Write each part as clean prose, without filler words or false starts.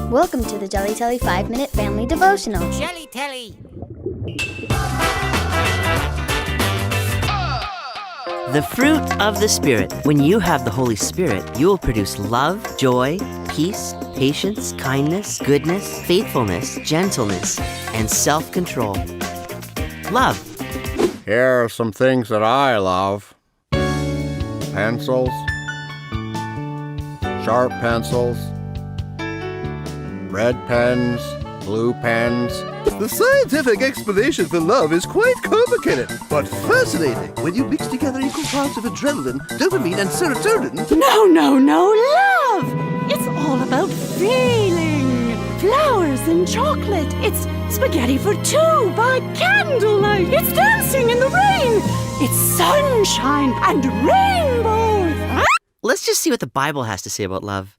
Welcome to the Jelly Telly 5-Minute Family Devotional. Jelly Telly! The fruit of the Spirit. When you have the Holy Spirit, you will produce love, joy, peace, patience, kindness, goodness, faithfulness, gentleness, and self-control. Love. Here are some things that I love. Pencils, sharp pencils, red pens, blue pens. The scientific explanation for love is quite complicated, but fascinating when you mix together equal parts of adrenaline, dopamine, and serotonin. No, love! It's all about feeling. Flowers and chocolate. It's spaghetti for two by candlelight. It's dancing in the rain. It's sunshine and rainbows. Let's just see what the Bible has to say about love.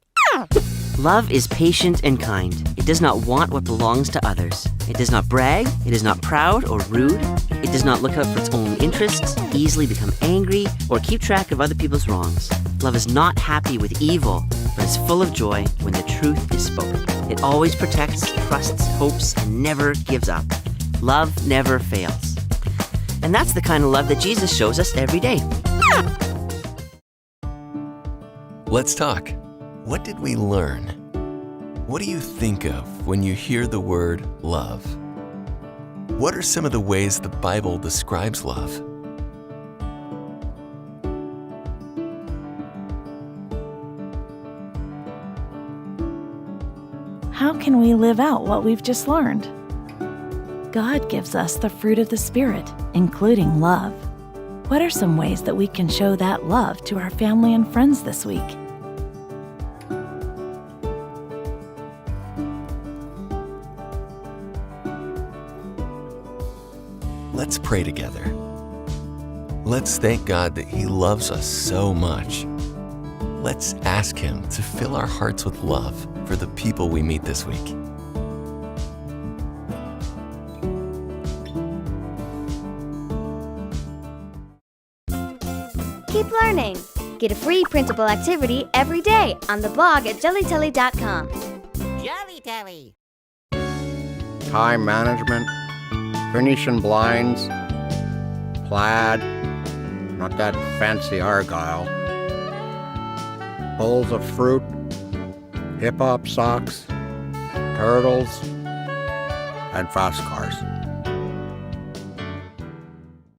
Love is patient and kind. It does not want what belongs to others. It does not brag. It is not proud or rude. It does not look out for its own interests, easily become angry, or keep track of other people's wrongs. Love is not happy with evil, but is full of joy when the truth is spoken. It always protects, trusts, hopes, and never gives up. Love never fails. And that's the kind of love that Jesus shows us every day. Let's talk. What did we learn? What do you think of when you hear the word love? What are some of the ways the Bible describes love? How can we live out what we've just learned? God gives us the fruit of the Spirit, including love. What are some ways that we can show that love to our family and friends this week? Let's pray together. Let's thank God that He loves us so much. Let's ask Him to fill our hearts with love for the people we meet this week. Keep learning. Get a free printable activity every day on the blog at jellytelly.com. Jelly Telly! Time management, Venetian blinds, plaid, not that fancy argyle, bowls of fruit, hip-hop socks, turtles, and fast cars.